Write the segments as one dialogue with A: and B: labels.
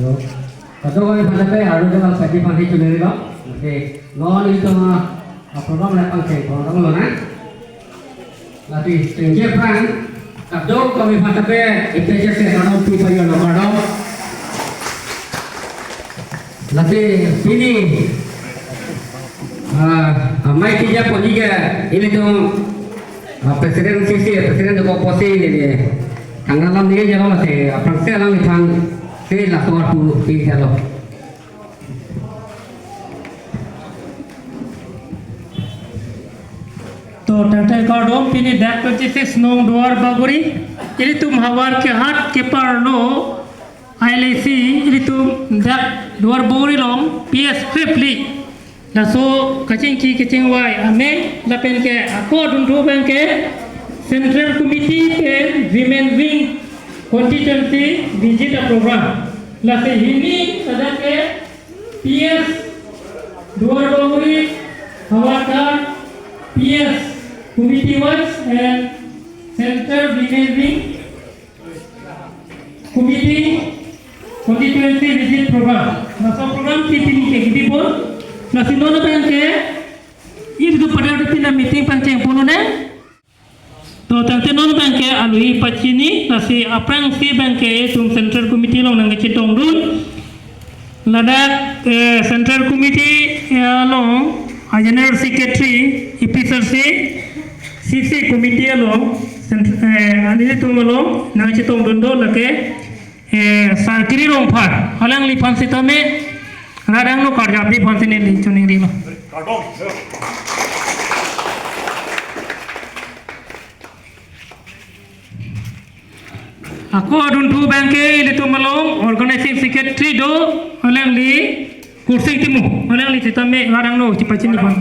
A: Halo. Kado kami panape aru dengan pati pati chule riba. Oke. Non itu program lepang cek program lo na. Lati tinggi perang. Kado kami panape itu je kado tu payo lo kado. Lati sini. Mai kerja pun juga ini tu presiden sisi presiden tu komposi ini tanggalam dia jalan masih praktek lang itang si lakor tu si jalan.
B: तो टंटे कार्डों पिनी deck पच्चीस स्नोंग door बागुरी eri तुम हवार के हाथ के पर लो आईलेसी इरी तुम डैक डोर बागुरी लोंग पीएस ट्रिपली लासो कचिंग की कचिंग वाई हमें लपेन के ako dundu bang ke central committee के women wing constituency visit program लासे हिनी सदा के पीएस डोर बागुरी हवाकार PS Committee Works and Central Vision Committee Constituency Visit Program. Nasa program kita ni kita pun nasi nono pangke ini tu pada waktu kita meeting pangke pun ada. तो तंते non bank के अलुई पच्चीनी नसी अपरांग सी bank के तुम central committee लोग नंगे चिटोंडून लड़ाक central committee लोग general secretary इपिसर से CC committee लोग अनिल तुम लोग नंगे चिटोंडून दो लगे सरकारी लोग फार हलांग लिपान से तमे राडांग लो कार्याबी फांसी ने ली चुनिंग री लो Aku adun tu bangke ini tu malong organizing secretary do orang li kursi timu orang li kita me larang no cepat sini bang.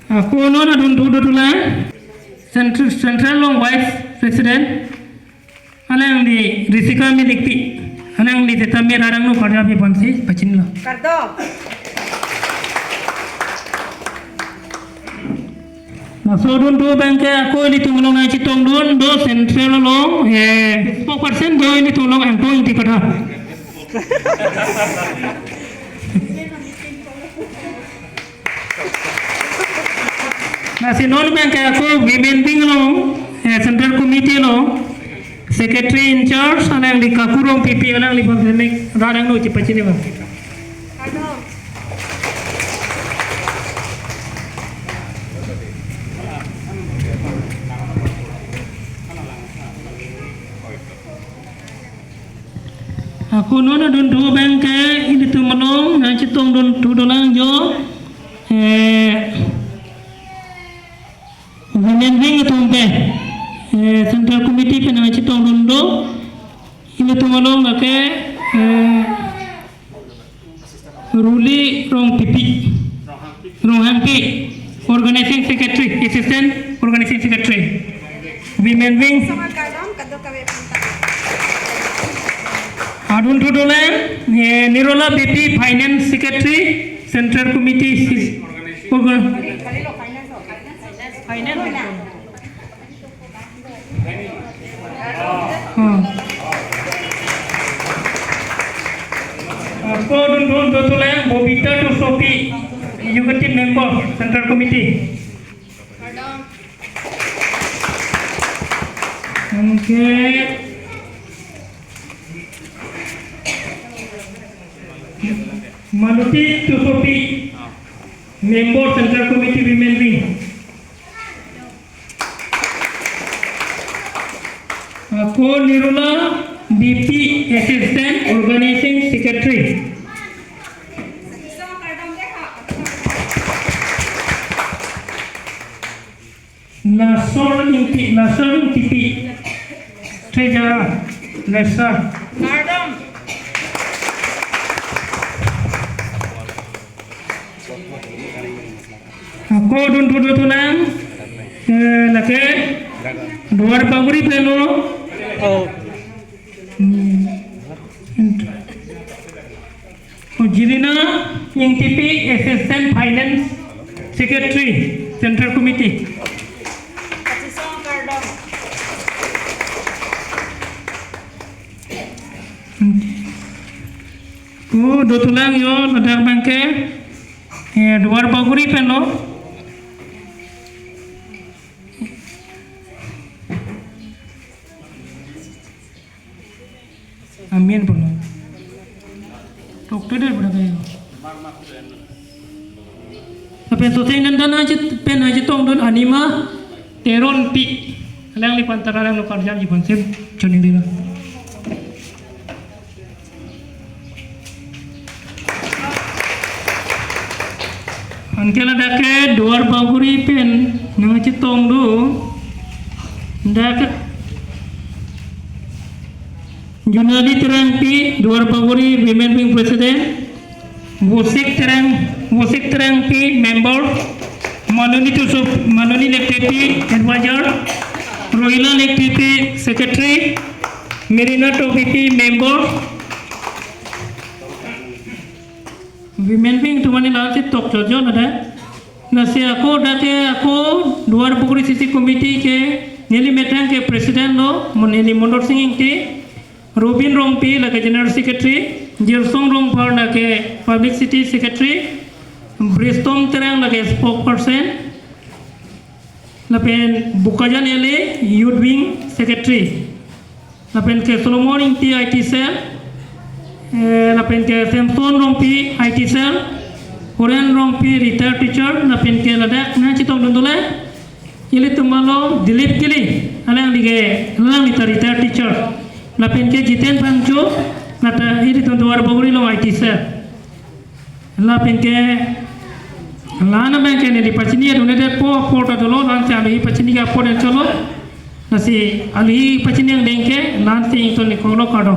B: Aku non adun tu do tulah central long vice president orang li risika me dikti orang li kita me larang no kerja be bansi pacin lo.
C: Kardo.
B: Nasodun tu bangke aku ini tolong aja tolong do central long 4% do ini tolong angko ini kata. Nasi non bangke aku women wing long central committee long secretary in charge alang di kakurong PP alang di bangke radang no cepat sini bang. Aku nona dun dua bangke ini tu menong nanti tong dun tu dolang jo women wing tu umpe central committee pe nanti tong dun do ini tu menong lake ruli rong pipi rong hampi organizing secretary assistant organizing secretary women wing Adun tu dolan Nirola BP Finance Secretary Central Committee Aku adun tu dolan Bobita tu Sophie Executive Member Central Committee Okay Maluti Tusopi, Member Central Committee Women Wing. Aku Nirula BP Assistant Organizing Secretary. Nasor Intipi Treasurer Lesa. Aku dun tu tulang lake luar baguri pelo Jirina yang TP Assistant Finance Secretary Central Committee do tulang yo ladak bangke duar baguri peno amin peno dokter berapa ya tapi itu saya nandan aja pen aja tong don anima teron pi alang lipan taralang lokal jam jiban sip joning dila Angkela dake duar baguri pen nang citong do dake Junali terangpi duar baguri women wing president Wosik terangpi member Manoni Lektipi advisor Rohila Lektipi secretary Merina Topipi member Women wing tu mana lah tok jojo nada. Nasi aku dake aku duar baguri sisi komiti ke nili metang ke presiden lo menili Mondor Singh ke Robin Rompi lagi general secretary Jirsong Rongpar lagi publicity secretary Bristol terang lagi spokesperson lapen Bukajan ele youth wing secretary lapen ke Solomon inti IT cell lapen ke Samson Rompi IT cell Korean Rompi retired teacher lapen ke ladak na citong dundule ili tumalo Dilip Gili alang lige alang retired teacher lapen ke Jiten Pangcho nata ini duar baguri lo IT cell lapen ke lana bangke ni di pacini ada udah po porta dulu nanti alih pacini apa dan colo nasi alih pacini yang dengke nanti itu ni kalau kado